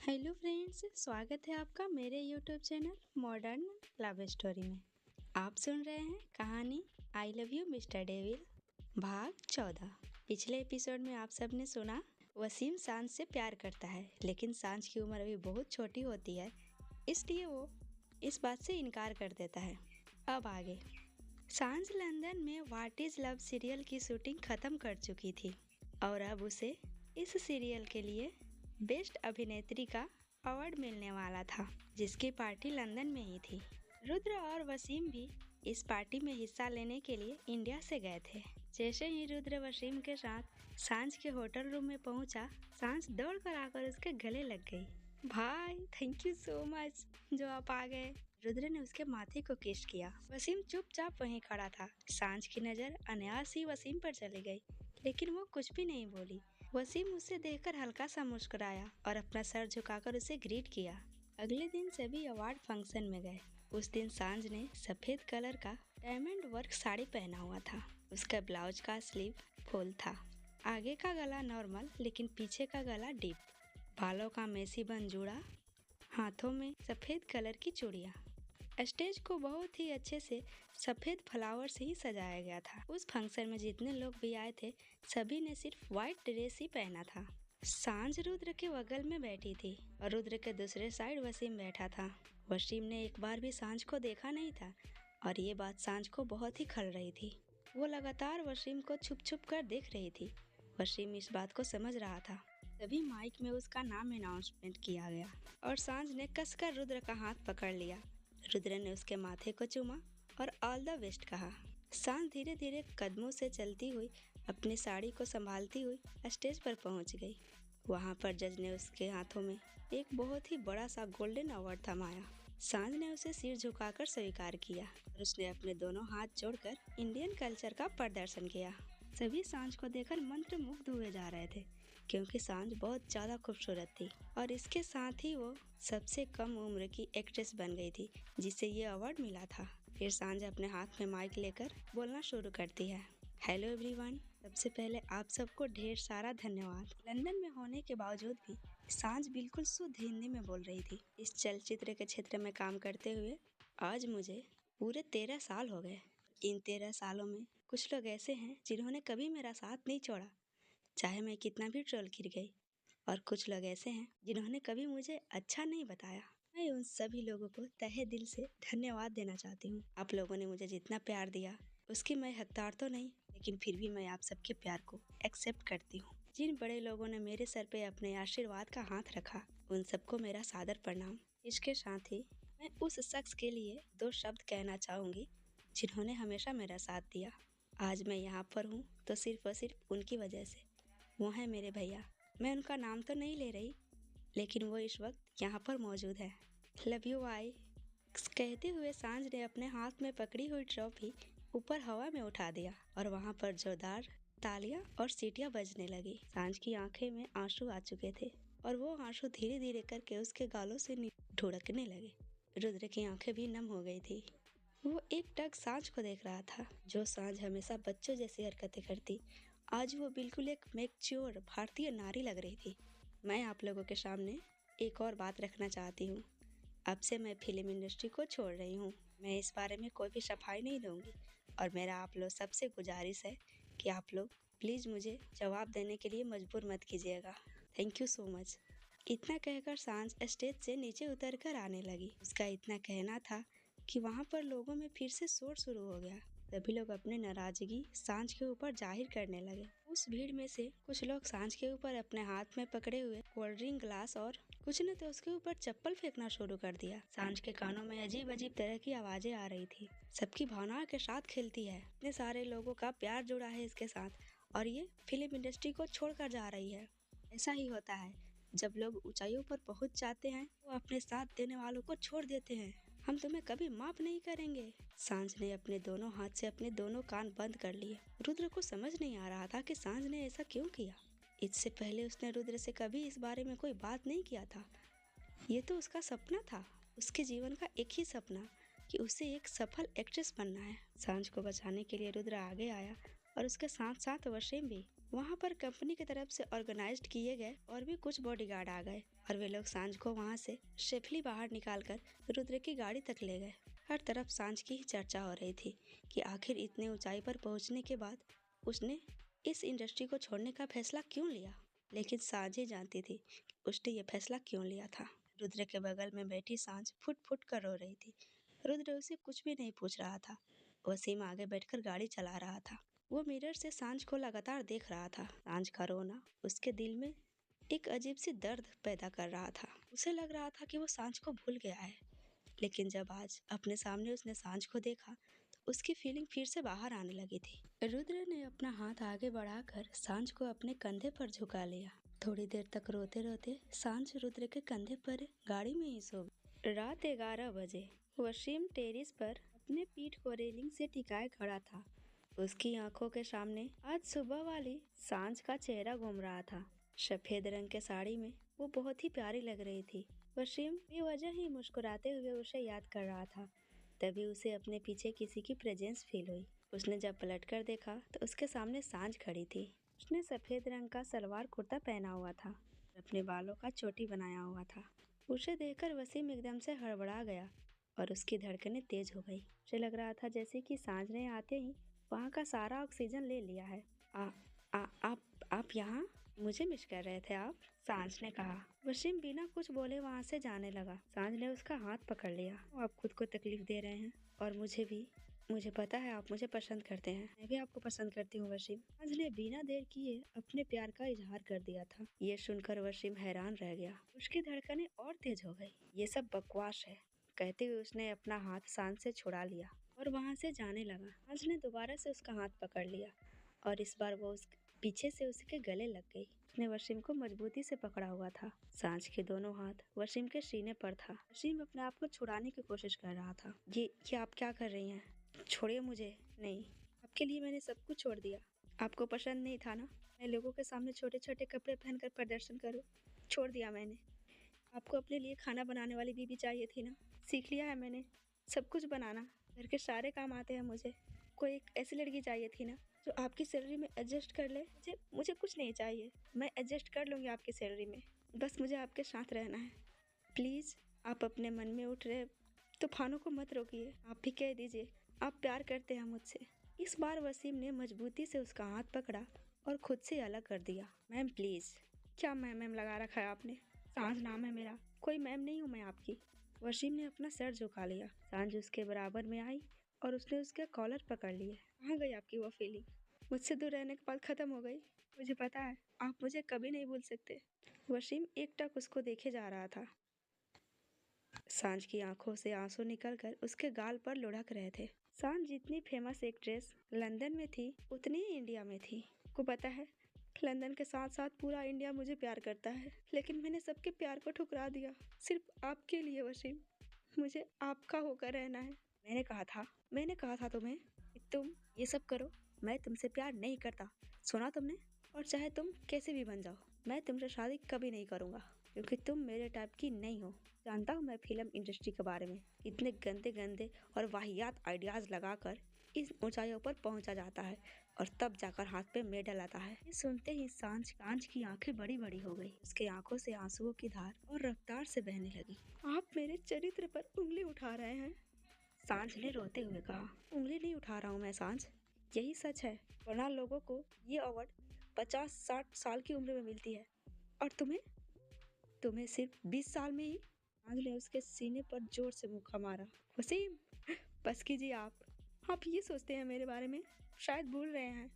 Hello friends, स्वागत है आपका मेरे YouTube channel modern love story में। आप सुन रहे हैं कहानी I love you mister devil भाग 14। पिछले एपिसोड में आप सबने सुना वसीम सांझ से प्यार करता है, लेकिन सांझ की उम्र अभी बहुत छोटी होती है, इसलिए वो इस बात से इनकार कर देता है। अब आगे। सांझ लंदन में व्हाट इज लव सीरियल की शूटिंग खत्म कर चुकी थी और अब उसे इस सीरियल के लिए बेस्ट अभिनेत्री का अवार्ड मिलने वाला था, जिसकी पार्टी लंदन में ही थी। रुद्र और वसीम भी इस पार्टी में हिस्सा लेने के लिए इंडिया से गए थे। जैसे ही रुद्र वसीम के साथ सांझ के होटल रूम में पहुंचा, सांझ दौड़कर आकर उसके गले लग गई। भाई, थैंक यू सो मच जो आप आ गए। रुद्र ने उसके माथे को किस किया। वसीम चुपचाप वहीं खड़ा था। सांझ की नजर अनायास ही वसीम पर चली गई, लेकिन वो कुछ भी नहीं बोली। वसीम उसे देखकर हल्का सा मुस्कुराया और अपना सर झुकाकर उसे ग्रीट किया। अगले दिन सभी अवार्ड फंक्शन में गए। उस दिन सांझ ने सफेद कलर का डायमंड वर्क साड़ी पहना हुआ था। उसका ब्लाउज का स्लीव फुल था। आगे का गला नॉर्मल, लेकिन पीछे का गला डीप। बालों का मेसी बन जुड़ा, हाथों में सफेद कलर की चूड़ियाँ। स्टेज को बहुत ही अच्छे से सफेद फ्लावर से ही सजाया गया था। उस फंक्शन में जितने लोग भी आए थे, सभी ने सिर्फ व्हाइट ड्रेस ही पहना था। सांझ रुद्र के बगल में बैठी थी और रुद्र के दूसरे साइड वसीम बैठा था। वसीम ने एक बार भी सांझ को देखा नहीं था और ये बात सांझ को बहुत ही खल रही थी। वो लगातार वसीम को छुप छुप कर देख रही थी। वसीम इस बात को समझ रहा था। तभी माइक में उसका नाम अनाउंसमेंट किया गया और सांझ ने कसकर रुद्र का हाथ पकड़ लिया। रुद्र ने उसके माथे को चूमा और ऑल द बेस्ट कहा। सांझ धीरे धीरे कदमों से चलती हुई अपनी साड़ी को संभालती हुई स्टेज पर पहुंच गई। वहां पर जज ने उसके हाथों में एक बहुत ही बड़ा सा गोल्डन अवार्ड थमाया। सांझ ने उसे सिर झुकाकर स्वीकार किया और उसने अपने दोनों हाथ जोड़कर इंडियन कल्चर का प्रदर्शन किया। सभी सांझ को देखकर मंत्रमुग्ध हुए जा रहे थे, क्योंकि सांझ बहुत ज्यादा खूबसूरत थी और इसके साथ ही वो सबसे कम उम्र की एक्ट्रेस बन गई थी जिसे ये अवार्ड मिला था। फिर सांझ अपने हाथ में माइक लेकर बोलना शुरू करती है। हेलो एवरीवन, सबसे पहले आप सबको ढेर सारा धन्यवाद। लंदन में होने के बावजूद भी सांझ बिल्कुल शुद्ध हिंदी में बोल रही थी। इस चलचित्र के क्षेत्र में काम करते हुए आज मुझे पूरे 13 साल हो गए। इन 13 सालों में कुछ लोग ऐसे हैं जिन्होंने कभी मेरा साथ नहीं छोड़ा, चाहे मैं कितना भी ट्रोल गिर गई, और कुछ लोग ऐसे हैं जिन्होंने कभी मुझे अच्छा नहीं बताया। मैं उन सभी लोगों को तहे दिल से धन्यवाद देना चाहती हूँ। आप लोगों ने मुझे जितना प्यार दिया उसकी मैं हकदार तो नहीं, लेकिन फिर भी मैं आप सबके प्यार को एक्सेप्ट करती हूँ। जिन बड़े लोगों ने मेरे सर पे अपने आशीर्वाद का हाथ रखा, उन सबको मेरा सादर प्रणाम। इसके साथ ही मैं उस शख्स के लिए 2 शब्द कहना चाहूँगी जिन्होंने हमेशा मेरा साथ दिया। आज मैं यहाँ पर हूँ तो सिर्फ और सिर्फ उनकी वजह से। वो है मेरे भैया। मैं उनका नाम तो नहीं ले रही, लेकिन वो इस वक्त यहाँ पर मौजूद है। लव यू भाई। कहते हुए सांझ ने अपने हाथ में पकड़ी हुई ट्रॉफी ऊपर हवा में उठा दिया और वहाँ पर जोरदार तालियां और सीटियां बजने लगी। सांझ की आंखें में आंसू आ चुके थे और वो आंसू धीरे धीरे करके उसके गालों से ढुढ़कने लगे। रुद्र की आंखें भी नम हो गई थी। वो एकटक सांझ को देख रहा था। जो सांझ हमेशा बच्चों जैसी हरकतें करती, आज वो बिल्कुल एक मैच्योर भारतीय नारी लग रही थी। मैं आप लोगों के सामने एक और बात रखना चाहती हूँ। अब से मैं फिल्म इंडस्ट्री को छोड़ रही हूँ। मैं इस बारे में कोई भी सफाई नहीं दूंगी और मेरा आप लोग सबसे गुजारिश है कि आप लोग प्लीज़ मुझे जवाब देने के लिए मजबूर मत कीजिएगा। Thank you so much. इतना कहकर सांझ स्टेज से नीचे उतर कर आने लगी। उसका इतना कहना था कि वहाँ पर लोगों में फिर से शोर शुरू हो गया। सभी लोग अपनी नाराजगी सांझ के ऊपर जाहिर करने लगे। उस भीड़ में से कुछ लोग सांझ के ऊपर अपने हाथ में पकड़े हुए कोल्ड ड्रिंक ग्लास और कुछ ने तो उसके ऊपर चप्पल फेंकना शुरू कर दिया। सांझ के कानों में अजीब अजीब तरह की आवाजें आ रही थी। सबकी भावनाओं के साथ खेलती है। इतने सारे लोगों का प्यार जुड़ा है इसके साथ और ये फिल्म इंडस्ट्री को छोड़कर जा रही है। ऐसा ही होता है, जब लोग ऊंचाइयों पर पहुंच जाते हैं वो अपने साथ देने वालों को छोड़ देते हैं। हम तुम्हें कभी माफ नहीं करेंगे। सांझ ने अपने दोनों हाथ से अपने दोनों कान बंद कर लिए। रुद्र को समझ नहीं आ रहा था कि सांझ ने ऐसा क्यों किया। इससे पहले उसने रुद्र से कभी इस बारे में कोई बात नहीं किया था। ये तो उसका सपना था, उसके जीवन का एक ही सपना कि उसे एक सफल एक्ट्रेस बनना है। सांझ को बचाने के लिए रुद्र आगे आया और उसके साथ साथ वसीम भी। वहाँ पर कंपनी की तरफ से ऑर्गेनाइज्ड किए गए और भी कुछ बॉडीगार्ड आ गए और वे लोग सांझ को वहाँ से सेफली बाहर निकालकर रुद्र की गाड़ी तक ले गए। हर तरफ सांझ की ही चर्चा हो रही थी कि आखिर इतने ऊंचाई पर पहुंचने के बाद उसने इस इंडस्ट्री को छोड़ने का फैसला क्यों लिया। लेकिन सांझ ही जानती थी कि उसने ये फैसला क्यों लिया था। रुद्र के बगल में बैठी सांझ फुट फुट कर रो रही थी। रुद्र उसे कुछ भी नहीं पूछ रहा था। वसीम आगे बैठकर गाड़ी चला रहा था। वो मिरर से सांझ को लगातार देख रहा था। सांझ का रोना उसके दिल में एक अजीब सी दर्द पैदा कर रहा था। उसे लग रहा था कि वो सांझ को भूल गया है। लेकिन जब आज अपने सामने उसने सांझ को देखा तो उसकी फीलिंग फिर से बाहर आने लगी थी। रुद्र ने अपना हाथ आगे बढ़ाकर सांझ को अपने कंधे पर झुका लिया। थोड़ी देर तक रोते रोते सांझ रुद्र के कंधे पर गाड़ी में ही सो गई। रात 11 बजे वसीम टेरिस पर अपने पीठ को रेलिंग से टिकाए खड़ा था। उसकी आंखों के सामने आज सुबह वाली सांझ का चेहरा घूम रहा था। सफेद रंग के साड़ी में वो बहुत ही प्यारी लग रही थी। वसीम बेवजह ही मुस्कुराते हुए उसे याद कर रहा था। तभी उसे अपने पीछे किसी की प्रेजेंस फील हुई। उसने जब पलटकर देखा तो उसके सामने सांझ खड़ी थी। उसने सफेद रंग का सलवार कुर्ता पहना हुआ था, अपने बालों का चोटी बनाया हुआ था। उसे देखकर वसीम एकदम से हड़बड़ा गया और उसकी धड़कनें तेज हो गई। उसे लग रहा था जैसे कि सांझ ने आते ही वहाँ का सारा ऑक्सीजन ले लिया है। आप यहाँ मुझे मिस कर रहे थे आप? सांझ ने कहा। वसीम बिना कुछ बोले वहाँ से जाने लगा। सांझ ने उसका हाथ पकड़ लिया। आप खुद को तकलीफ दे रहे हैं और मुझे भी। मुझे पता है आप मुझे पसंद करते हैं। मैं भी आपको पसंद करती हूँ वसीम। सांझ ने बिना देर किए अपने प्यार का इजहार कर दिया था। ये सुनकर वसीम हैरान रह गया। उसकी धड़कनें और तेज हो गई। ये सब बकवास है, कहते हुए उसने अपना हाथ सांझ से छुड़ा लिया और वहाँ से जाने लगा। सांझ ने दोबारा से उसका हाथ पकड़ लिया और इस बार वो पीछे से उसके गले लग गई। उसने वसीम को मजबूती से पकड़ा हुआ था। सांझ के दोनों हाथ वसीम के सीने पर था। वसीम अपने आप को छुड़ाने की कोशिश कर रहा था। ये आप क्या कर रही हैं? छोड़िए मुझे। नहीं, आपके लिए मैंने सब कुछ छोड़ दिया। आपको पसंद नहीं था ना मैं लोगों के सामने छोटे छोटे कपड़े पहनकर प्रदर्शन करूं? छोड़ दिया मैंने। आपको अपने लिए खाना बनाने वाली बीबी चाहिए थी ना? सीख लिया है मैंने सब कुछ बनाना। घर के सारे काम आते हैं मुझे। कोई एक ऐसी लड़की चाहिए थी ना जो आपकी सैलरी में एडजस्ट कर ले। मुझे कुछ नहीं चाहिए। मैं एडजस्ट कर लूँगी आपकी सैलरी में। बस मुझे आपके साथ रहना है। प्लीज़ आप अपने मन में उठ रहे तूफानों को मत रोकिए। आप भी कह दीजिए आप प्यार करते हैं मुझसे। इस बार वसीम ने मजबूती से उसका हाथ पकड़ा और खुद से अलग कर दिया। Ma'am please. क्या मैम लगा रखा है आपने? सांझ नाम है मेरा, कोई मैम नहीं हूँ मैं आपकी। वसीम ने अपना सर झुका लिया। सांझ उसके बराबर में आई और उसने उसके कॉलर पकड़ लिए। कहाँ गई आपकी वो फीलिंग? मुझसे दूर रहने के बाद खत्म हो गई। मुझे पता है आप मुझे कभी नहीं भूल सकते। वसीम एकटक उसको देखे जा रहा था। सांझ की आंखों से आंसू निकलकर उसके गाल पर लुढ़क रहे थे। सांझ जितनी फेमस एक्ट्रेस लंदन में थी उतनी ही इंडिया में थी। को पता है लंदन के साथ साथ पूरा इंडिया मुझे प्यार करता है, लेकिन मैंने सबके प्यार को ठुकरा दिया सिर्फ आपके लिए वसीम। मुझे आपका होकर रहना है। मैंने कहा था तुम्हें कि तुम ये सब करो। मैं तुमसे प्यार नहीं करता, सुना तुमने? और चाहे तुम कैसे भी बन जाओ मैं तुमसे शादी कभी नहीं करूँगा, क्योंकि तुम मेरे टाइप की नहीं हो। जानता हूँ मैं फिल्म इंडस्ट्री के बारे में, इतने गंदे गंदे और वाहियात आइडियाज लगाकर इस ऊंचाइयों पर पहुंचा जाता है और तब जाकर हाथ पे मेडल आता है। ये सुनते ही सांझ की आंखें बड़ी बड़ी हो गई। उसके आंखों से आंसुओं की धार और रफ्तार से बहने लगी। आप मेरे चरित्र पर उंगली उठा रहे हैं, सांझ ने रोते हुए कहा। उंगली नहीं उठा रहा हूँ मैं सांझ, यही सच है, वरना लोगों को ये अवार्ड 50-60 साल की उम्र में मिलती है और तुम्हें सिर्फ 20 साल में ही। सांझ ने उसके सीने पर जोर से मुक्का मारा। वसीम बस कीजिए आप ये सोचते हैं मेरे बारे में, शायद भूल रहे हैं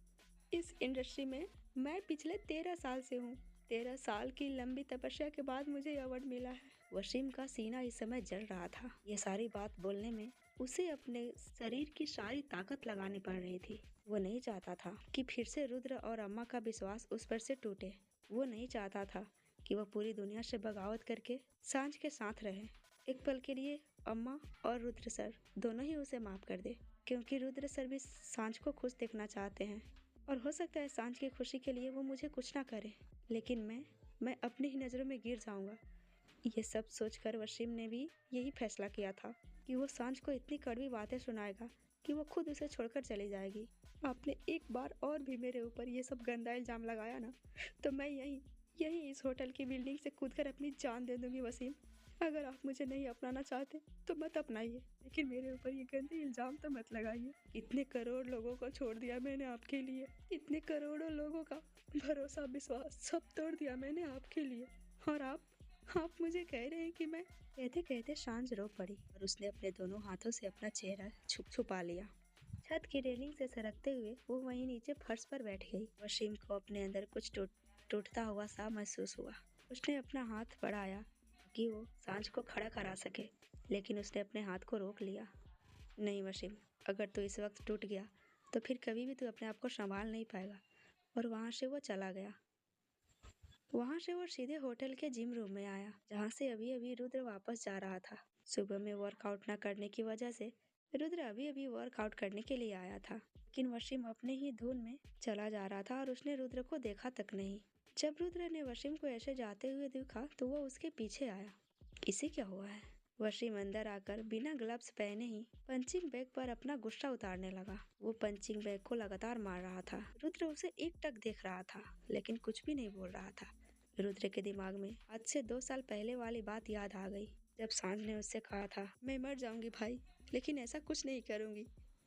इस इंडस्ट्री में मैं पिछले 13 साल से हूँ। 13 साल की लंबी तपस्या के बाद मुझे अवार्ड मिला है। वसीम का सीना इस समय जल रहा था। ये सारी बात बोलने में उसे अपने शरीर की सारी ताकत लगानी पड़ रही थी। वो नहीं चाहता था कि फिर से रुद्र और अम्मा का विश्वास उस पर से टूटे। वो नहीं चाहता था कि वह पूरी दुनिया से बगावत करके सांझ के साथ रहे। एक पल के लिए अम्मा और रुद्र सर दोनों ही उसे माफ कर दे, क्योंकि रुद्र सर भी सांझ को खुश देखना चाहते हैं और हो सकता है सांझ की खुशी के लिए वो मुझे कुछ ना करे, लेकिन मैं अपनी ही नज़रों में गिर जाऊंगा। ये सब सोचकर वसीम ने भी यही फैसला किया था कि वो सांझ को इतनी कड़वी बातें सुनाएगा कि वो खुद उसे छोड़कर चली जाएगी। आपने एक बार और भी मेरे ऊपर ये सब गंदा इल्जाम लगाया ना, तो मैं यहीं यहीं इस होटल की बिल्डिंग से कूदकर अपनी जान दे दूंगी वसीम। अगर आप मुझे नहीं अपनाना चाहते तो मत अपनाइए, लेकिन मेरे ऊपर ये गंदे इल्जाम तो मत लगाइए। इतने करोड़ लोगों को छोड़ दिया मैंने आपके लिए, इतने करोड़ों लोगों का भरोसा विश्वास सब तोड़ दिया मैंने आपके लिए, और आप मुझे कह रहे हैं कि मैं। कहते कहते सांझ रो पड़ी और उसने अपने दोनों हाथों से अपना चेहरा छुपा लिया। छत की रेलिंग से सरकते हुए वो वहीं नीचे फर्श पर बैठ गई। वसीम को अपने अंदर कुछ टूटता हुआ सा महसूस हुआ। उसने अपना हाथ बढ़ाया कि वो सांझ को खड़ा करा सके, लेकिन उसने अपने हाथ को रोक लिया। नहीं वसीम, अगर तू इस वक्त टूट गया तो फिर कभी भी तू अपने आप को संभाल नहीं पाएगा। और वहाँ से वो चला गया। वहाँ से वो सीधे होटल के जिम रूम में आया, जहाँ से अभी अभी रुद्र वापस जा रहा था। सुबह में वर्कआउट न करने की वजह से रुद्र अभी अभी वर्कआउट करने के लिए आया था, लेकिन वसीम अपने ही धुन में चला जा रहा था और उसने रुद्र को देखा तक नहीं। जब रुद्र ने वसीम को ऐसे जाते हुए देखा तो वो उसके पीछे आया। इसे क्या हुआ है? वसीम अंदर आकर बिना ग्लव्स पहने ही पंचिंग बैग पर अपना गुस्सा उतारने लगा। वो पंचिंग बैग को लगातार मार रहा था। रुद्र उसे एकटक देख रहा था, लेकिन कुछ भी नहीं बोल रहा था। रुद्र के दिमाग में आज से 2 साल पहले वाली बात याद आ गई, जब सांझ ने उससे कहा था, मैं मर जाऊंगी भाई, लेकिन ऐसा कुछ नहीं करूंगी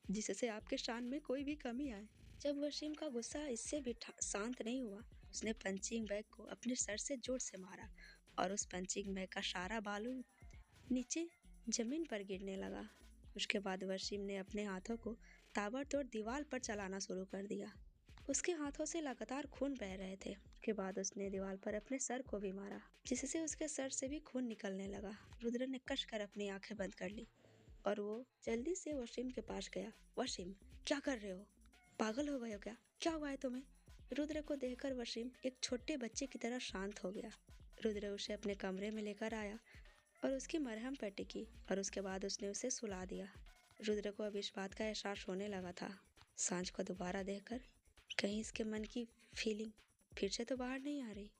जिससे आपके शान में कोई भी कमी आए। जब वसीम का गुस्सा इससे भी शांत नहीं हुआ, उसने पंचिंग बैग को अपने सर से जोर से मारा और उस पंचिंग बैग का सारा बालू नीचे जमीन पर गिरने लगा। उसके बाद वसीम ने अपने हाथों को ताबड़तोड़ दीवार पर चलाना शुरू कर दिया। उसके हाथों से लगातार खून बह रहे थे। उसके बाद उसने दीवार पर अपने सर को भी मारा, जिससे उसके सर से भी खून निकलने लगा। रुद्र ने कसकर अपनी आंखें बंद कर ली और वो जल्दी से वसीम के पास गया। वसीम, क्या कर रहे हो? पागल हो गए हो क्या? क्या हुआ है तुम्हें? रुद्र को देखकर वसीम एक छोटे बच्चे की तरह शांत हो गया। रुद्र उसे अपने कमरे में लेकर आया और उसकी मरहम पट्टी की और उसके बाद उसने उसे सुला दिया। रुद्र को अब इस बात का एहसास होने लगा था, सांझ को दोबारा देखकर कहीं इसके मन की फीलिंग फिर से तो बाहर नहीं आ रही।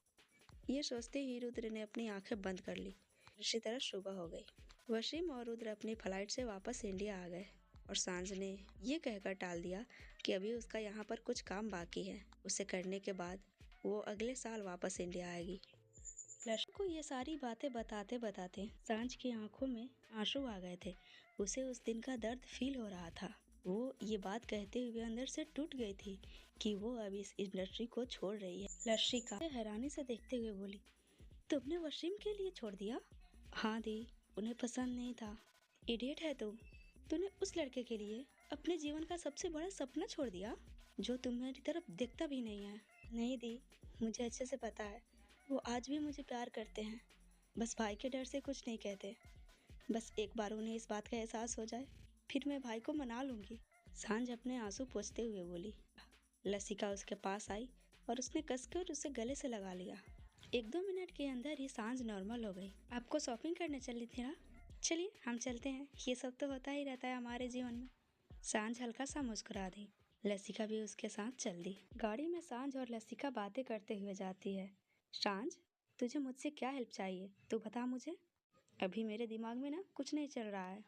ये सोचते ही रुद्र ने अपनी आंखें बंद कर ली। इसी तरह सुबह हो गई। वसीम और रुद्र अपनी फ्लाइट से वापस इंडिया आ गए और सांझ ने ये कहकर टाल दिया कि अभी उसका यहाँ पर कुछ काम बाकी है। उसे करने के बाद वो अगले साल वापस इंडिया आएगी। लक्ष्य को ये सारी बातें बताते बताते सांझ की आंखों में आंसू आ गए थे। उसे उस दिन का दर्द फील हो रहा था। वो ये बात कहते हुए अंदर से टूट गई थी कि वो अब इस इंडस्ट्री को छोड़ रही है। लर्शिका हैरानी से देखते हुए बोली, तुमने वसीम के लिए छोड़ दिया? हाँ दी, उन्हें पसंद नहीं था। इडियट है तुम। तूने उस लड़के के लिए अपने जीवन का सबसे बड़ा सपना छोड़ दिया, जो तुम्हारी तरफ देखता भी नहीं है। नहीं दी, मुझे अच्छे से पता है वो आज भी मुझे प्यार करते हैं, बस भाई के डर से कुछ नहीं कहते। बस एक बार उन्हें इस बात का एहसास हो जाए, फिर मैं भाई को मना लूंगी। सांझ अपने आंसू पोंछते हुए बोली। लसिका उसके पास आई और उसने कसकर उसे गले से लगा लिया। 1-2 मिनट के अंदर ही सांझ नॉर्मल हो गई। आपको शॉपिंग करने चली थी ना? चलिए हम चलते हैं, ये सब तो होता ही रहता है हमारे जीवन में। सांझ हल्का सा मुस्कुरा दी। लसिका भी उसके साथ चल दी। गाड़ी में सांझ और लसिका बातें करते हुए जाती है। सांझ, तुझे मुझसे क्या हेल्प चाहिए, तू बता मुझे। अभी मेरे दिमाग में ना कुछ नहीं चल रहा है।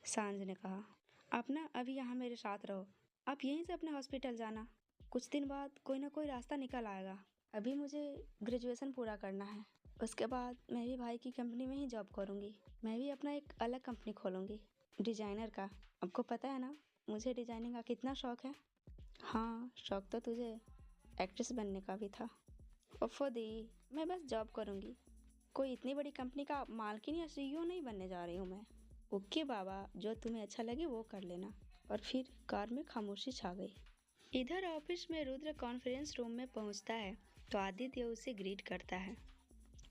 सांझ ने कहा, आप ना अभी यहाँ मेरे साथ रहो, आप यहीं से अपने हॉस्पिटल जाना। कुछ दिन बाद कोई ना कोई रास्ता निकल आएगा। अभी मुझे ग्रेजुएशन पूरा करना है, उसके बाद मैं भी भाई की कंपनी में ही जॉब करूँगी। मैं भी अपना एक अलग कंपनी खोलूँगी, डिजाइनर का। आपको पता है ना मुझे डिजाइनिंग का कितना शौक है। हाँ, शौक तो तुझे एक्ट्रेस बनने का भी था। ओफो दी, मैं बस जॉब करूँगी, कोई इतनी बड़ी कंपनी का मालकिन या सीईओ नहीं बनने जा रही हूँ मैं। ओके बाबा, जो तुम्हें अच्छा लगे वो कर लेना। और फिर कार में खामोशी छा गई। इधर ऑफिस में रुद्र कॉन्फ्रेंस रूम में पहुंचता है तो आदित्य उसे ग्रीट करता है।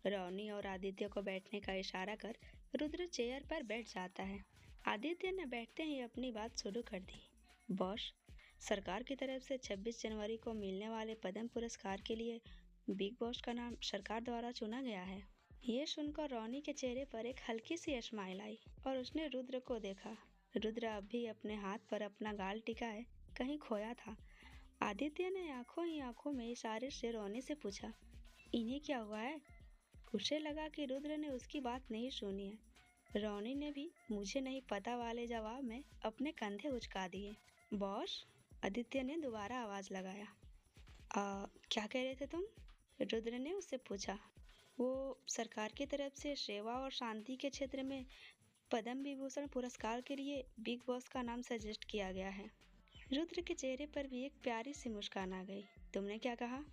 रोनी और आदित्य को बैठने का इशारा कर रुद्र चेयर पर बैठ जाता है। आदित्य ने बैठते ही अपनी बात शुरू कर दी। बॉस, सरकार की तरफ से 26 जनवरी को मिलने वाले पद्म पुरस्कार के लिए बिग बॉस का नाम सरकार द्वारा चुना गया है। ये सुनकर रोनी के चेहरे पर एक हल्की सी स्माइल आई और उसने रुद्र को देखा। रुद्र अब भी अपने हाथ पर अपना गाल टिकाए कहीं खोया था। आदित्य ने आंखों ही आंखों में इशारे से रोनी से पूछा, इन्हें क्या हुआ है? उसे लगा कि रुद्र ने उसकी बात नहीं सुनी है। रोनी ने भी मुझे नहीं पता वाले जवाब में अपने कंधे उचका दिए। बॉस, आदित्य ने दोबारा आवाज लगाया। क्या कह रहे थे तुम? रुद्र ने उससे पूछा। वो सरकार की तरफ से सेवा और शांति के क्षेत्र में पद्म विभूषण पुरस्कार के लिए बिग बॉस का नाम सजेस्ट किया गया है। रुद्र के चेहरे पर भी एक प्यारी सी मुस्कान आ गई। तुमने क्या कहा?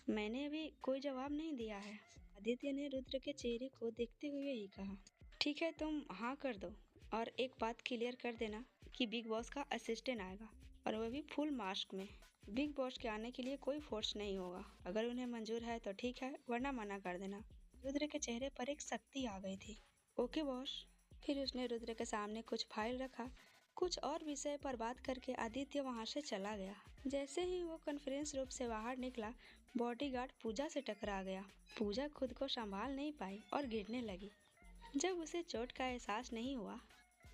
मैंने अभी कोई जवाब नहीं दिया है। आदित्य ने रुद्र के चेहरे को देखते हुए ही कहा। ठीक है, तुम हाँ कर दो और एक बात क्लियर कर देना कि बिग बॉस का असिस्टेंट आएगा और वह भी फुल मास्क में। बिग बॉस के आने के लिए कोई फोर्स नहीं होगा। अगर उन्हें मंजूर है तो ठीक है, वरना मना कर देना। रुद्र के चेहरे पर एक शक्ति आ गई थी। Okay boss. फिर उसने रुद्र के सामने कुछ फाइल रखा। कुछ और विषय पर बात करके आदित्य वहां से चला गया। जैसे ही वो कॉन्फ्रेंस रूम से बाहर निकला, बॉडीगार्ड पूजा से टकरा गया। पूजा खुद को संभाल नहीं पाई और गिरने लगी। जब उसे चोट का एहसास नहीं हुआ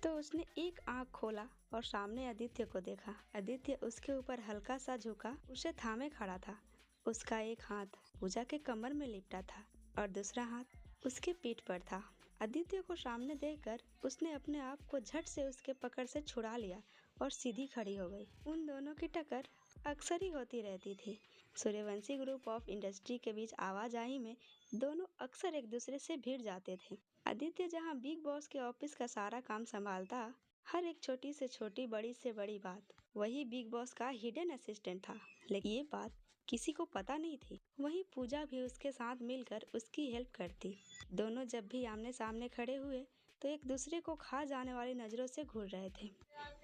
तो उसने एक आंख खोला और सामने आदित्य को देखा। आदित्य उसके ऊपर हल्का सा झुका, उसे थामे खड़ा था। उसका एक हाथ पूजा के कमर में लिपटा था और दूसरा हाथ उसके पीठ पर था। आदित्य को सामने देखकर उसने अपने आप को झट से उसके पकड़ से छुड़ा लिया और सीधी खड़ी हो गई। उन दोनों की टक्कर अक्सर ही होती रहती थी। सूर्यवंशी ग्रुप ऑफ इंडस्ट्री के बीच आवाजाही में दोनों अक्सर एक दूसरे से भिड़ जाते थे। आदित्य जहां बिग बॉस के ऑफिस का सारा काम संभालता, हर एक छोटी से छोटी, बड़ी से बड़ी बात, वही बिग बॉस का हिडन असिस्टेंट था। लेकिन ये बात किसी को पता नहीं थी। वहीं पूजा भी उसके साथ मिलकर उसकी हेल्प करती। दोनों जब भी आमने सामने खड़े हुए तो एक दूसरे को खा जाने वाली नजरों से घूर रहे थे।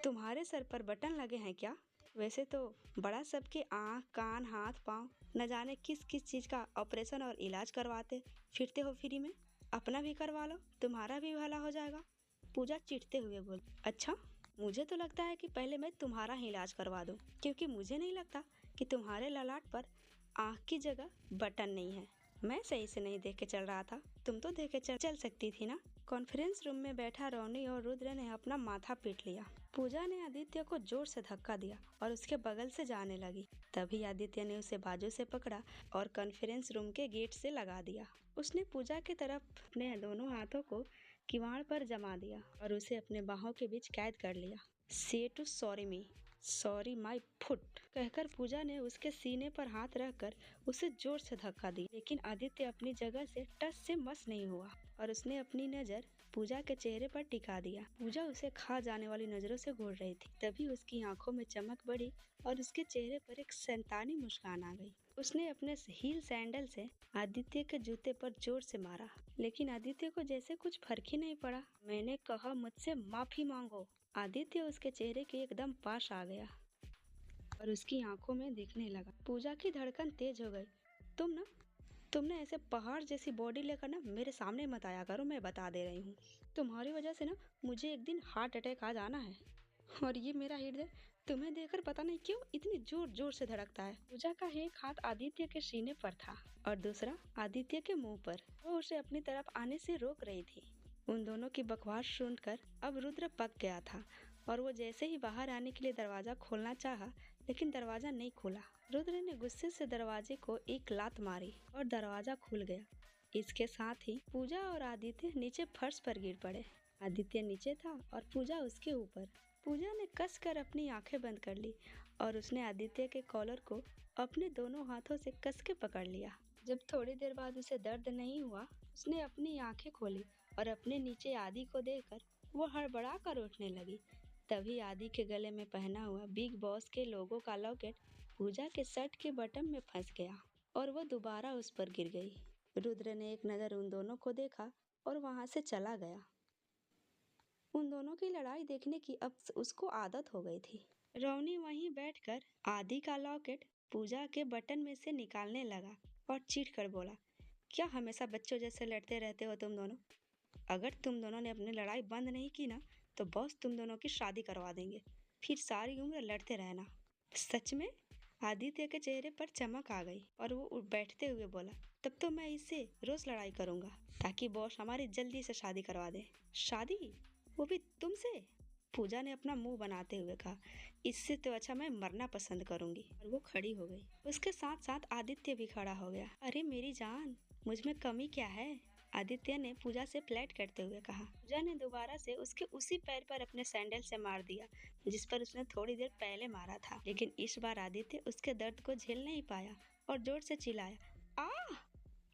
तुम्हारे सर पर बटन लगे हैं क्या? वैसे तो बड़ा सबके आँख, कान, हाथ, पाँव न जाने किस किस चीज का ऑपरेशन और इलाज करवाते फिरते हो फ्री में। अपना भी करवा लो, तुम्हारा भी भला हो जाएगा। पूजा चिढ़ते हुए बोली। अच्छा, मुझे तो लगता है कि पहले मैं तुम्हारा ही इलाज करवा दूं, क्योंकि मुझे नहीं लगता कि तुम्हारे ललाट पर आँख की जगह बटन नहीं है। मैं सही से नहीं देख के चल रहा था, तुम तो देख के चल सकती थी ना। कॉन्फ्रेंस रूम में बैठा रोनी और रुद्र ने अपना माथा पीट लिया। पूजा ने आदित्य को जोर से धक्का दिया और उसके बगल से जाने लगी। तभी आदित्य ने उसे बाजू से पकड़ा और कॉन्फ्रेंस रूम के गेट से लगा दिया। उसने पूजा की तरफ अपने दोनों हाथों को किवाड़ पर जमा दिया और उसे अपने बाहों के बीच कैद कर लिया। से to sorry me, sorry my foot कहकर पूजा ने उसके सीने पर हाथ रखकर उसे जोर से धक्का दिया। लेकिन आदित्य अपनी जगह से टस से मस नहीं हुआ और उसने अपनी नजर पूजा के चेहरे पर टिका दिया। पूजा उसे खा जाने वाली नजरों से घूर रही थी। तभी उसकी आंखों में चमक बढ़ी और उसके चेहरे पर एक शैतानी मुस्कान आ गई। उसने अपने हील सैंडल से आदित्य के जूते पर जोर से मारा, लेकिन आदित्य को जैसे कुछ फर्क ही नहीं पड़ा। मैंने कहा मुझसे माफी मांगो। आदित्य उसके चेहरे के एकदम पास आ गया और उसकी आंखों में देखने लगा। पूजा की धड़कन तेज हो गई। तुमने ऐसे पहाड़ जैसी बॉडी लेकर ना मेरे सामने मत आया करो, मैं बता दे रही हूँ। तुम्हारी वजह से ना मुझे एक दिन हार्ट अटैक आ जाना है और ये मेरा हृदय तुम्हें देखकर पता नहीं क्यों इतनी जोर जोर से धड़कता है। पूजा का एक हाथ आदित्य के सीने पर था और दूसरा आदित्य के मुंह पर। वो उसे अपनी तरफ आने से रोक रही थी। उन दोनों की बकवास सुनकर अब रुद्र पक गया था और वो जैसे ही बाहर आने के लिए दरवाजा खोलना चाहा, लेकिन दरवाजा नहीं खुला। रुद्र ने गुस्से से दरवाजे को एक लात मारी और दरवाजा खुल गया। इसके साथ ही पूजा और आदित्य नीचे फर्श पर गिर पड़े। आदित्य नीचे था और पूजा उसके ऊपर। पूजा ने कसकर अपनी आंखें बंद कर ली और उसने आदित्य के कॉलर को अपने दोनों हाथों से कस के पकड़ लिया। जब थोड़ी देर बाद उसे दर्द नहीं हुआ, उसने अपनी आंखें खोली और अपने नीचे आदि को देखकर वो हड़बड़ा कर उठने लगी। तभी आदि के गले में पहना हुआ बिग बॉस के लोगो का लॉकेट पूजा के शर्ट के बटन में फंस गया और वो दोबारा उस पर गिर गई। रुद्र ने एक नजर उन दोनों को देखा और वहां से चला गया। उन दोनों की लड़ाई देखने की अब उसको आदत हो गई थी। रोनी वहीं बैठकर आदि का लॉकेट पूजा के बटन में से निकालने लगा और चीख कर बोला, क्या हमेशा बच्चों जैसे लड़ते रहते हो तुम दोनों? अगर तुम दोनों ने अपनी लड़ाई बंद नहीं की ना तो बॉस तुम दोनों की शादी करवा देंगे, फिर सारी उम्र लड़ते रहना। सच में? आदित्य के चेहरे पर चमक आ गई और वो बैठते हुए बोला, तब तो मैं इससे रोज लड़ाई करूंगा ताकि बॉस हमारी जल्दी से शादी करवा दे। शादी? वो भी तुमसे? पूजा ने अपना मुंह बनाते हुए कहा, इससे तो अच्छा मैं मरना पसंद करूंगी। और वो खड़ी हो गई। उसके साथ साथ आदित्य भी खड़ा हो गया। अरे मेरी जान, मुझ में कमी क्या है? आदित्य ने पूजा से फ्लर्ट करते हुए कहा। पूजा ने दोबारा से उसके उसी पैर पर अपने सैंडल से मार दिया जिस पर उसने थोड़ी देर पहले मारा था, लेकिन इस बार आदित्य उसके दर्द को झेल नहीं पाया और जोर से चिल्लाया, आ!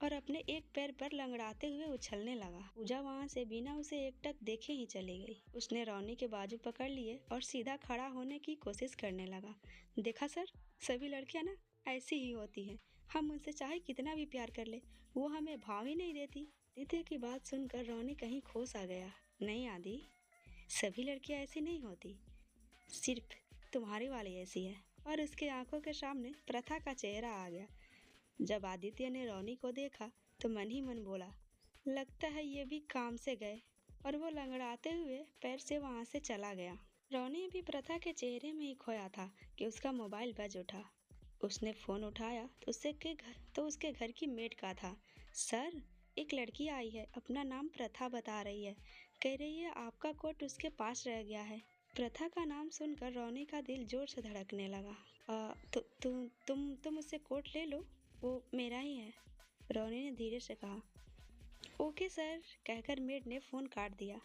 और अपने एक पैर पर लंगड़ाते हुए उछलने लगा। पूजा वहां से बिना उसे एकटक देखे ही चली गई। उसने रोनी के बाजू पकड़ लिए और सीधा खड़ा होने की कोशिश करने लगा। देखा सर, सभी लड़कियां ना ऐसी ही होती हैं। हम उनसे चाहे कितना भी प्यार कर ले, वो हमें भाव ही नहीं देती। आदित्य की बात सुनकर रोनी कहीं खोस आ गया। नहीं आदि, सभी लड़कियां ऐसी नहीं होती, सिर्फ तुम्हारी वाली ऐसी है। और उसके आंखों के सामने प्रथा का चेहरा आ गया। जब आदित्य ने रोनी को देखा तो मन ही मन बोला, लगता है ये भी काम से गए, और वो लंगड़ाते हुए पैर से वहां से चला गया। रोनी भी प्रथा के चेहरे में ही खोया था कि उसका मोबाइल बज उठा। उसने फोन उठाया तो उसके घर की मेड का था। सर, एक लड़की आई है, अपना नाम प्रथा बता रही है, कह रही है आपका कोट उसके पास रह गया है। प्रथा का नाम सुनकर रोनी का दिल जोर से धड़कने लगा। तुम उससे कोट ले लो, वो मेरा ही है, रोनी ने धीरे से कहा। ओके सर, कहकर मेड ने फोन काट दिया।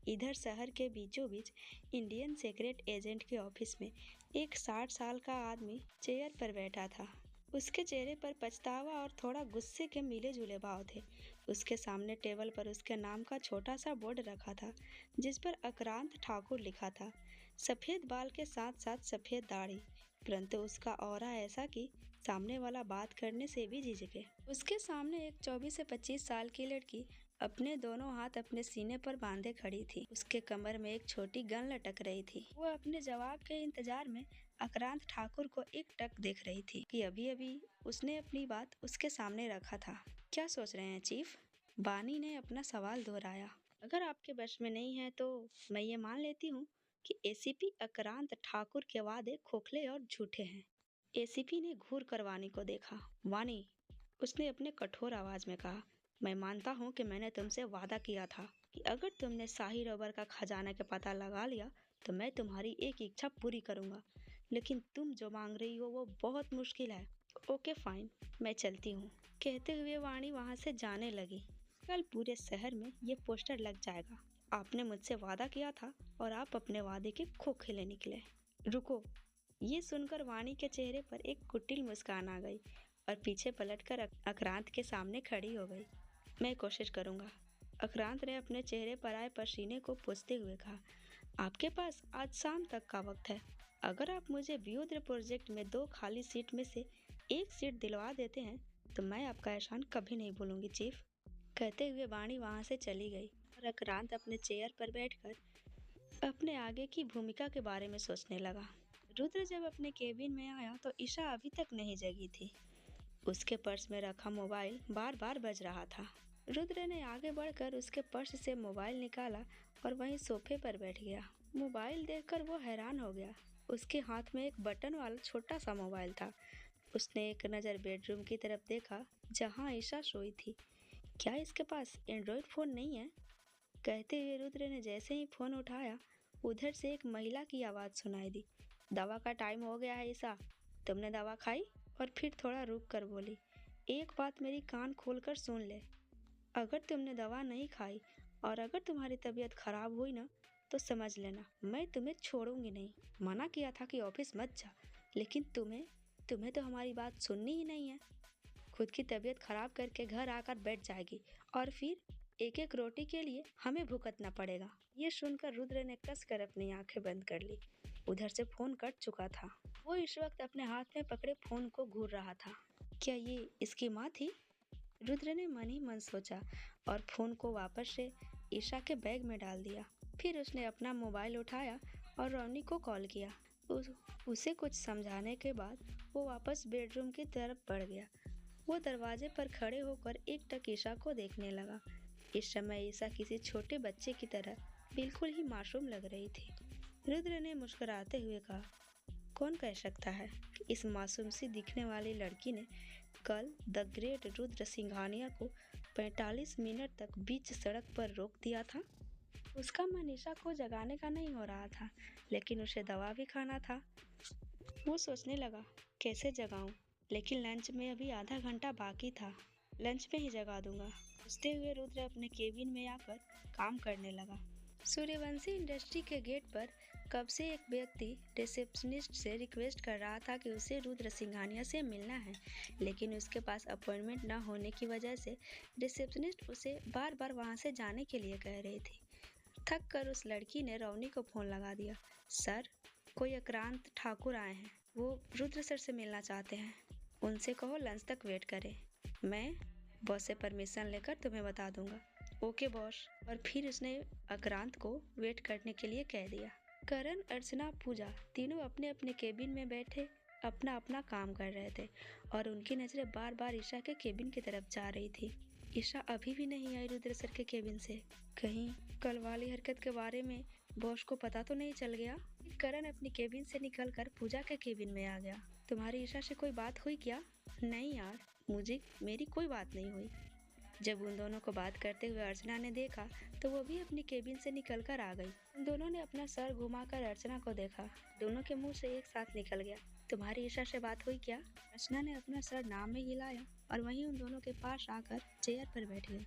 इधर शहर के बीचों बीच इंडियन सीक्रेट एजेंट के ऑफिस में एक 60 साल का आदमी चेयर पर बैठा था। उसके चेहरे पर पछतावा और थोड़ा गुस्से के मिले जुले भाव थे। उसके सामने टेबल पर उसके नाम का छोटा सा बोर्ड रखा था जिस पर आक्रांत ठाकुर लिखा था। सफेद बाल के साथ साथ सफेद दाढ़ी, परंतु उसका ऑरा ऐसा कि सामने वाला बात करने से भी झिझके। उसके सामने एक 24 से 25 साल की लड़की अपने दोनों हाथ अपने सीने पर बांधे खड़ी थी। उसके कमर में एक छोटी गन लटक रही थी। वो अपने जवाब के इंतजार में आक्रांत ठाकुर को एक टक देख रही थी कि अभी अभी उसने अपनी बात उसके सामने रखा था। क्या सोच रहे हैं चीफ? बानी ने अपना सवाल दोहराया। अगर आपके बस में नहीं है तो मैं ये मान लेती हूँ कि एसीपी आक्रांत ठाकुर के वादे खोखले और झूठे हैं। एसीपी ने घूर कर वानी को देखा। वानी, उसने अपने कठोर आवाज में कहा, मैं मानता हूँ कि मैंने तुमसे वादा किया था कि अगर तुमने शाही रबर का खजाना का पता लगा लिया तो मैं तुम्हारी एक इच्छा पूरी करूंगा, लेकिन तुम जो मांग रही हो वो बहुत मुश्किल है। ओके फाइन, मैं चलती हूँ। कहते हुए वाणी वहां से जाने लगी। कल पूरे शहर में ये पोस्टर लग जाएगा, आपने मुझसे वादा किया था और आप अपने वादे के खोखले निकले। रुको। ये सुनकर वाणी के चेहरे पर एक कुटिल मुस्कान आ गई और पीछे पलटकर आक्रांत के सामने खड़ी हो गई। मैं कोशिश करूंगा, आक्रांत ने अपने चेहरे पर आए पसीने को पोंछते हुए कहा। आपके पास आज शाम तक का वक्त है। अगर आप मुझे व्योद्र प्रोजेक्ट में 2 खाली सीट में से एक सीट दिलवा देते हैं तो मैं आपका एहसान कभी नहीं भूलूंगी चीफ। कहते हुए वाणी वहां से चली गई और आक्रांत अपने चेयर पर बैठकर अपने आगे की भूमिका के बारे में सोचने लगा। रुद्र जब अपने केबिन में आया तो ईशा अभी तक नहीं जगी थी। उसके पर्स में रखा मोबाइल बार बार बज रहा था। रुद्र ने आगे बढ़कर उसके पर्स से मोबाइल निकाला और वहीं सोफे पर बैठ गया। मोबाइल देखकर वो हैरान हो गया। उसके हाथ में एक बटन वाला छोटा सा मोबाइल था। उसने एक नज़र बेडरूम की तरफ देखा जहां ईशा सोई थी। क्या इसके पास एंड्रॉयड फोन नहीं है? कहते हुए रुद्र ने जैसे ही फोन उठाया उधर से एक महिला की आवाज़ सुनाई दी। दवा का टाइम हो गया है ईशा, तुमने दवा खाई? और फिर थोड़ा रुक कर बोली, एक बात मेरी कान खोलकर सुन ले, अगर तुमने दवा नहीं खाई और अगर तुम्हारी तबीयत खराब हुई ना तो समझ लेना मैं तुम्हें छोड़ूंगी नहीं। मना किया था कि ऑफिस मत जा, लेकिन तुम्हें तो हमारी बात सुननी ही नहीं है। खुद की तबीयत खराब करके घर आकर बैठ जाएगी और फिर एक एक रोटी के लिए हमें भुगतना पड़ेगा। ये सुनकर रुद्र ने कसकर अपनी आंखें बंद कर ली। उधर से फोन कट चुका था। वो इस वक्त अपने हाथ में पकड़े फोन को घूर रहा था। क्या ये इसकी माँ थी? रुद्र ने मन ही मन सोचा और फोन को वापस से ईशा के बैग में डाल दिया। फिर उसने अपना मोबाइल उठाया और रोनी को कॉल किया। उसे कुछ समझाने के बाद वो वापस बेडरूम की तरफ बढ़ गया। वो दरवाजे पर खड़े होकर एकटक ईशा को देखने लगा। इस समय ईशा किसी छोटे बच्चे की तरह बिल्कुल ही मासूम लग रही थी। रुद्र ने मुस्कुराते हुए कहा, कौन कह सकता है कि इस मासूम सी दिखने वाली लड़की ने कल द ग्रेट रुद्र सिंघानिया को 45 मिनट तक बीच सड़क पर रोक दिया था। उसका मन ईशा को जगाने का नहीं हो रहा था, लेकिन उसे दवा भी खाना था। वो सोचने लगा, कैसे जगाऊं, लेकिन लंच में अभी आधा घंटा बाकी था, लंच में ही जगा दूंगा। सोचते हुए रुद्र अपने केबिन में आकर काम करने लगा। सूर्यवंशी इंडस्ट्री के गेट पर कब से एक व्यक्ति रिसेप्शनिस्ट से रिक्वेस्ट कर रहा था कि उसे रुद्र सिंघानिया से मिलना है, लेकिन उसके पास अपॉइंटमेंट न होने की वजह से रिसेप्शनिस्ट उसे बार बार वहां से जाने के लिए कह रही थी। थक कर उस लड़की ने रोनी को फोन लगा दिया। सर, कोई आक्रांत ठाकुर आए हैं, वो रुद्र सर से मिलना चाहते हैं। उनसे कहो लंच तक वेट करें, मैं बॉस से परमिशन लेकर तुम्हें बता दूंगा। Okay boss. और फिर उसने आक्रांत को वेट करने के लिए कह दिया। करण, अर्चना, पूजा तीनों अपने अपने केबिन में बैठे अपना अपना काम कर रहे थे और उनकी नजरें बार बार ईशा के केबिन की तरफ जा रही थी। ईशा अभी भी नहीं आई रुद्र सर के केबिन से। कहीं कल वाली हरकत के बारे में बॉस को पता तो नहीं चल गया। करण अपनी केबिन से निकलकर पूजा के केबिन में आ गया। तुम्हारी ईशा से कोई बात हुई क्या? नहीं यार, मेरी कोई बात नहीं हुई। जब उन दोनों को बात करते हुए अर्चना ने देखा तो वो भी अपनी केबिन से निकलकर आ गई। उन दोनों ने अपना सर घुमाकर अर्चना को देखा। दोनों के मुंह से एक साथ निकल गया, तुम्हारी ईशा से बात हुई क्या? अर्चना ने अपना सर नाम में हिलाया और वहीं उन दोनों के पास आकर चेयर पर बैठ गई।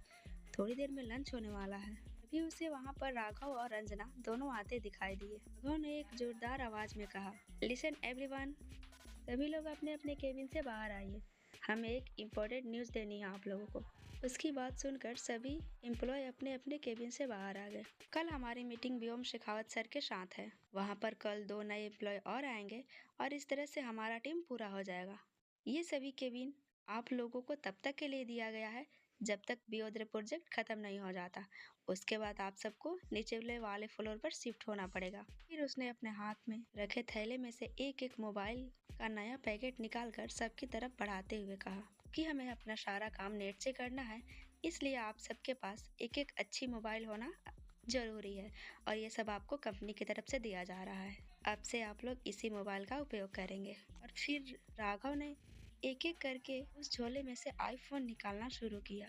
थोड़ी देर में लंच होने वाला है। अभी उसे वहाँ पर राघव और अंजना दोनों आते दिखाई दिए। राघव ने एक जोरदार आवाज में कहा, लिसन एवरीवन, सभी लोग अपने अपने केबिन से बाहर आइए, हमें एक इम्पोर्टेंट न्यूज़ देनी है आप लोगों को। उसकी बात सुनकर सभी एम्प्लॉय अपने अपने केबिन से बाहर आ गए। कल हमारी मीटिंग व्योम शेखावत सर के साथ है। वहाँ पर कल 2 नए एम्प्लॉय और आएंगे और इस तरह से हमारा टीम पूरा हो जाएगा। ये सभी केबिन आप लोगों को तब तक के लिए दिया गया है जब तक बियोद्र प्रोजेक्ट खत्म नहीं हो जाता। उसके बाद आप सबको निचले वाले फ्लोर पर शिफ्ट होना पड़ेगा। फिर उसने अपने हाथ में रखे थैले में से एक एक मोबाइल का नया पैकेट निकालकर सबकी तरफ बढ़ाते हुए कहा कि हमें अपना सारा काम नेट से करना है, इसलिए आप सबके पास एक एक अच्छी मोबाइल होना जरूरी है और ये सब आपको कंपनी की तरफ से दिया जा रहा है। अब से आप लोग इसी मोबाइल का उपयोग करेंगे। और फिर राघव ने एक एक करके उस झोले में से आईफोन निकालना शुरू किया।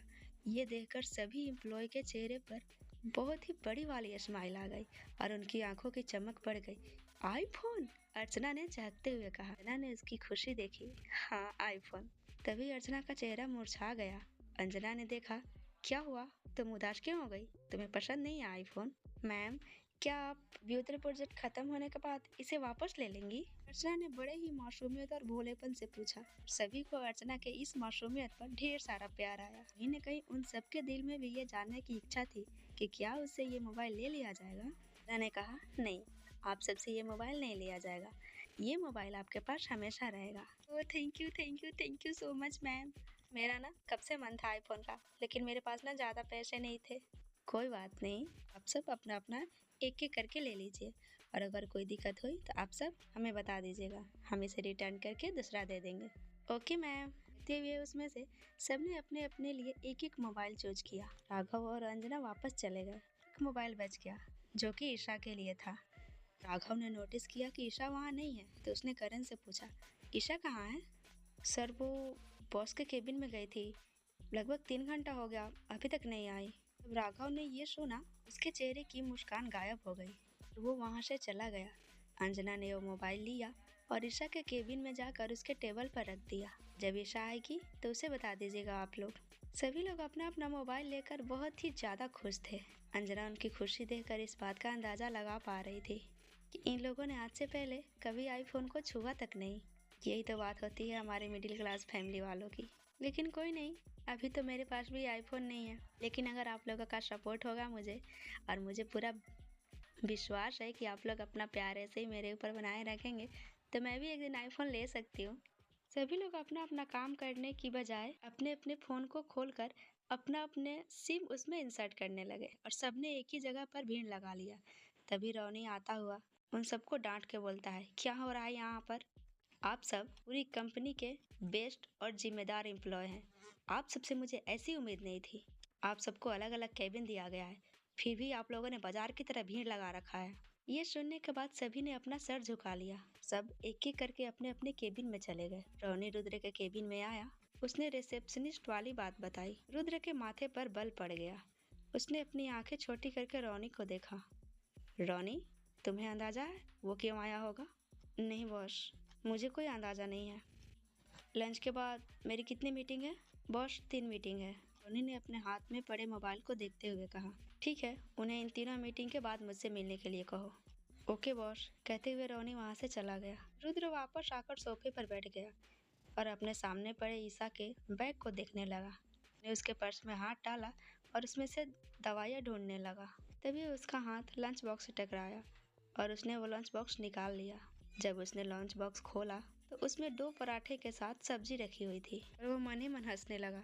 ये देखकर सभी एम्प्लॉय के चेहरे पर बहुत ही बड़ी वाली स्माइल आ गई और उनकी आंखों की चमक बढ़ गई। आईफोन? अर्चना ने झांकते हुए कहा। अंजना ने उसकी खुशी देखी। हाँ, आईफोन। तभी अर्चना का चेहरा मुरझा गया। अंजना ने देखा, क्या हुआ, तुम उदास क्यों हो गई? तुम्हें पसंद नहीं है आईफोन? मैम, क्या आप ब्यूटी प्रोजेक्ट खत्म होने के बाद इसे वापस ले लेंगी? अर्चना ने बड़े ही मासूमियत और भोलेपन से पूछा। सभी को अर्चना के इस मासूमियत पर ढेर सारा प्यार आया। कहीं न कहीं उन सबके दिल में भी ये जानने की इच्छा थी कि क्या उससे ये मोबाइल ले लिया जाएगा। अर्चना ने कहा, नहीं, आप सबसे ये मोबाइल नहीं लिया जाएगा, ये मोबाइल आपके पास हमेशा रहेगा। Oh thank you so much ma'am. मेरा ना कब से मन था आईफोन का, लेकिन मेरे पास ना ज़्यादा पैसे नहीं थे। कोई बात नहीं, आप सब अपना अपना एक एक करके ले लीजिए और अगर कोई दिक्कत हुई तो आप सब हमें बता दीजिएगा, हम इसे रिटर्न करके दूसरा दे देंगे। Okay ma'am. कहते हुए उसमें से सबने अपने अपने लिए एक एक मोबाइल चूज किया। राघव और अंजना वापस चले गए। एक मोबाइल बच गया जो कि ईशा के लिए था। राघव ने नोटिस किया कि ईशा वहाँ नहीं है तो उसने करण से पूछा, ईशा कहाँ है? सर, वो बॉस के केबिन में गई थी, लगभग 3 घंटा हो गया, अभी तक नहीं आई। जब राघव ने ये सुना उसके चेहरे की मुस्कान गायब हो गई। वो वहाँ से चला गया। अंजना ने वो मोबाइल लिया और ईशा के केबिन में जाकर उसके टेबल पर रख दिया। जब ईशा आएगी तो उसे बता दीजिएगा आप लोग। सभी लोग अपना अपना मोबाइल लेकर बहुत ही ज़्यादा खुश थे। अंजना उनकी खुशी देखकर इस बात का अंदाज़ा लगा पा रही थी कि इन लोगों ने आज से पहले कभी आईफोन को छुआ तक नहीं। यही तो बात होती है हमारे मिडिल क्लास फैमिली वालों की। लेकिन कोई नहीं, अभी तो मेरे पास भी आईफोन नहीं है, लेकिन अगर आप लोगों का सपोर्ट होगा मुझे, और मुझे पूरा विश्वास है कि आप लोग अपना प्यार ऐसे ही मेरे ऊपर बनाए रखेंगे, तो मैं भी एक दिन आईफोन ले सकती हूँ। सभी लोग अपना अपना काम करने की बजाय अपने अपने फ़ोन को खोलकर अपना अपने सिम उसमें इंसर्ट करने लगे और सबने एक ही जगह पर भीड़ लगा लिया। तभी रोनी आता हुआ उन सबको डांट के बोलता है, क्या हो रहा है यहाँ पर? आप सब पूरी कंपनी के बेस्ट और जिम्मेदार एम्प्लॉय हैं। आप सबसे मुझे ऐसी उम्मीद नहीं थी। आप सबको अलग अलग केबिन दिया गया है, फिर भी आप लोगों ने बाजार की तरह भीड़ लगा रखा है। ये सुनने के बाद सभी ने अपना सर झुका लिया। सब एक एक करके अपने अपने केबिन में चले गए। रोनी रुद्र के केबिन में आया। उसने रिसेप्शनिस्ट वाली बात बताई। रुद्र के माथे पर बल पड़ गया। उसने अपनी आंखें छोटी करके रोनी को देखा। रोनी, तुम्हें अंदाजा है वो क्यों आया होगा? नहीं बॉस, मुझे कोई अंदाजा नहीं है। लंच के बाद मेरी कितनी मीटिंग है? बॉस, 3 मीटिंग है। रोनी ने अपने हाथ में पड़े मोबाइल को देखते हुए कहा, ठीक है, उन्हें इन तीनों मीटिंग के बाद मुझसे मिलने के लिए कहो। ओके बॉस, कहते हुए रोनी वहाँ से चला गया। रुद्र वापस आकर सोफे पर बैठ गया और अपने सामने पड़े ईसा के बैग को देखने लगा। उसने उसके पर्स में हाथ डाला और उसमें से दवाइयाँ ढूंढने लगा। तभी उसका हाथ लंच बॉक्स से टकराया और उसने वो लंच बॉक्स निकाल लिया। जब उसने लंच बॉक्स खोला तो उसमें 2 पराठे के साथ सब्जी रखी हुई थी और वो मन ही मन हंसने लगा।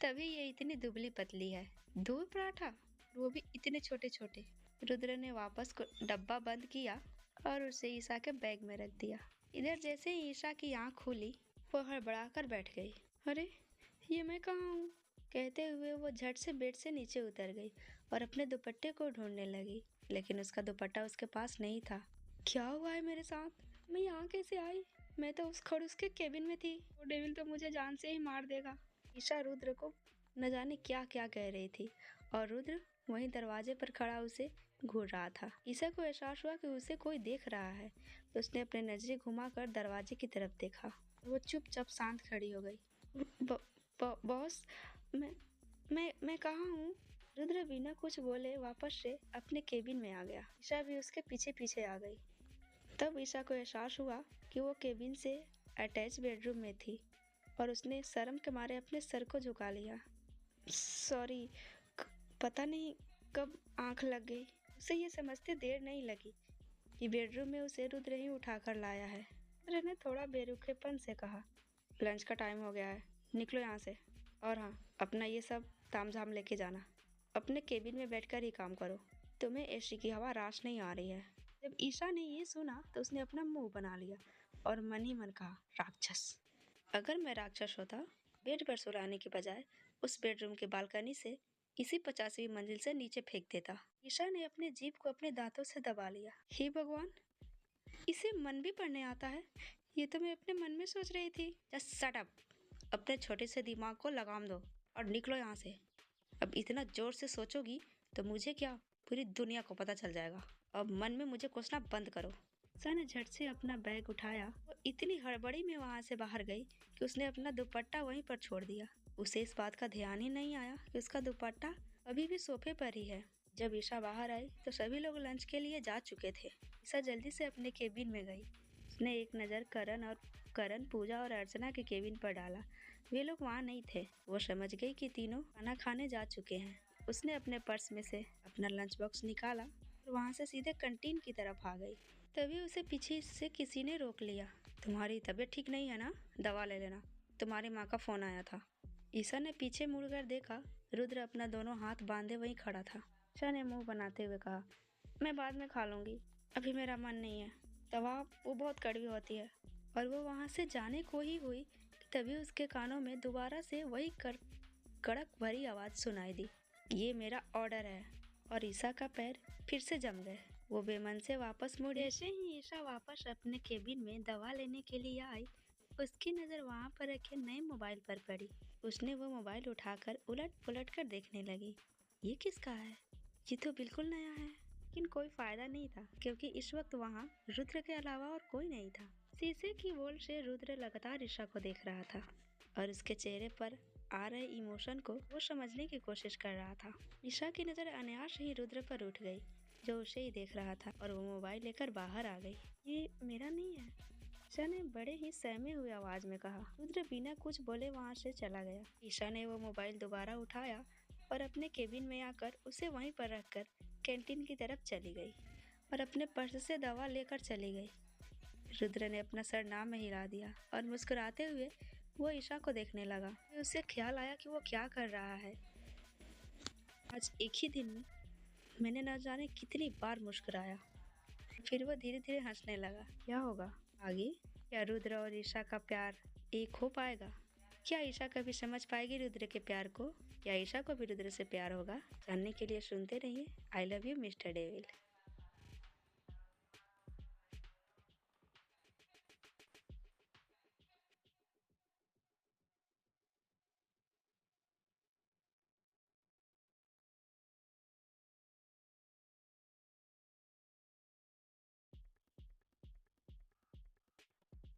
तभी ये इतनी दुबली पतली है, 2 पराठा, वो भी इतने छोटे छोटे। रुद्र ने वापस डब्बा बंद किया और उसे ईसा के बैग में रख दिया। इधर जैसे ही ईसा की आंख खुली, वो हड़बड़ा कर बैठ गई। अरे, ये मैं कहाँ हूँ? कहते हुए वो झट से बेड से नीचे उतर गई और अपने दुपट्टे को ढूंढने लगी, लेकिन उसका दुपट्टा उसके पास नहीं था। क्या हुआ है मेरे साथ? मैं यहाँ कैसे आई? मैं तो उस खड़ूस के केबिन में थी। वो डेविल तो मुझे जान से ही मार देगा। ईशा रुद्र को न जाने क्या क्या कह रही थी और रुद्र वहीं दरवाजे पर खड़ा उसे घूर रहा था। ईसा को एहसास हुआ कि उसे कोई देख रहा है, तो उसने अपनी नजरें घुमाकर दरवाजे की तरफ देखा। वो चुपचाप शांत खड़ी हो गई। बॉस, मैं कहाँ हूँ? रुद्र बिना कुछ बोले वापस से अपने केबिन में आ गया। ईशा भी उसके पीछे पीछे आ गई। तब ईशा को एहसास हुआ कि वो केबिन से अटैच बेडरूम में थी और उसने शर्म के मारे अपने सर को झुका लिया। सॉरी, पता नहीं कब आंख लग गई। उसे ये समझते देर नहीं लगी कि बेडरूम में उसे रुद्र ही उठाकर लाया है। रुद्र ने थोड़ा बेरुखेपन से कहा, लंच का टाइम हो गया है, निकलो यहाँ से। और हाँ, अपना ये सब तामझाम लेके जाना। अपने केबिन में बैठकर ही काम करो। तुम्हें एसी की हवा रास नहीं आ रही है। जब ईशा ने ये सुना तो उसने अपना मुंह बना लिया और मन ही मन कहा, राक्षस। अगर मैं राक्षस होता, बेड पर सुलाने के बजाय उस बेडरूम की बालकनी से इसी 50वीं मंजिल से नीचे फेंक देता। ईशा ने अपने जीभ को अपने दांतों से दबा लिया। हे भगवान, इसे मन भी पढ़ने आता है। ये तो मैं अपने मन में सोच रही थी। Just shut up. अपने छोटे से दिमाग को लगाम दो और निकलो यहाँ से। अब इतना जोर से सोचोगी तो मुझे क्या, पूरी दुनिया को पता चल जाएगा। अब मन में मुझे कोसना बंद करो। ईशा ने झट से अपना बैग उठाया। वो इतनी हड़बड़ी में वहाँ से बाहर गई कि उसने अपना दुपट्टा वहीं पर छोड़ दिया। उसे इस बात का ध्यान ही नहीं आया कि उसका दुपट्टा अभी भी सोफे पर ही है। जब ईशा बाहर आई तो सभी लोग लंच के लिए जा चुके थे। ईशा जल्दी से अपने केबिन में गई। उसने एक नज़र करण, पूजा और अर्चना के केबिन पर डाला। वे लोग वहाँ नहीं थे। वो समझ गई कि तीनों खाना खाने जा चुके हैं। उसने अपने पर्स में से अपना लंच बॉक्स निकाला और वहाँ से सीधे कैंटीन की तरफ आ गई। तभी उसे पीछे से किसी ने रोक लिया। तुम्हारी तबीयत ठीक नहीं है ना? दवा ले लेना, तुम्हारी माँ का फोन आया था। ईशा ने पीछे मुड़कर देखा। रुद्र अपना दोनों हाथ बांधे वहीं खड़ा था। ईशा ने मुंह बनाते हुए कहा, मैं बाद में खा लूंगी, अभी मेरा मन नहीं है। दवा वो बहुत कड़वी होती है। और वो वहाँ से जाने को ही हुई कि तभी उसके कानों में दोबारा से वही कड़क भरी आवाज़ सुनाई दी, ये मेरा ऑर्डर है। और ईशा का पैर फिर से जम गए। वो बेमन से वापस मुड़ी। जैसे ही ईशा वापस अपने केबिन में दवा लेने के लिए आई, उसकी नज़र वहाँ पर रखे नए मोबाइल पर पड़ी। उसने वो मोबाइल उठाकर उलट पुलट कर देखने लगी। ये किसका है? ये तो बिल्कुल नया है। लेकिन कोई फायदा नहीं था, क्योंकि इस वक्त वहाँ रुद्र के अलावा और कोई नहीं था। शीशे की वॉल से रुद्र लगातार ईशा को देख रहा था और उसके चेहरे पर आ रहे इमोशन को वो समझने की कोशिश कर रहा था। ईशा की नज़र अनायास ही रुद्र पर उठ गई, जो उसे ही देख रहा था, और वो मोबाइल लेकर बाहर आ गई। ये मेरा नहीं है, ईशा ने बड़े ही सहमे हुए आवाज में कहा। रुद्र बिना कुछ बोले वहाँ से चला गया। ईशा ने वो मोबाइल दोबारा उठाया और अपने केबिन में आकर उसे वहीं पर रखकर कैंटीन की तरफ चली गई और अपने पर्स से दवा लेकर चली गई। रुद्र ने अपना सर नाम में हिला दिया और मुस्कुराते हुए वो ईशा को देखने लगा। उसे ख्याल आया कि वो क्या कर रहा है। आज एक ही दिन में मैंने न जाने कितनी बार मुस्कुराया। फिर वो धीरे धीरे हंसने लगा। क्या होगा आगे? क्या रुद्र और ईशा का प्यार एक हो पाएगा? क्या ईशा कभी समझ पाएगी रुद्र के प्यार को? या ईशा को भी रुद्र से प्यार होगा? जानने के लिए सुनते रहिए I love you mister devil.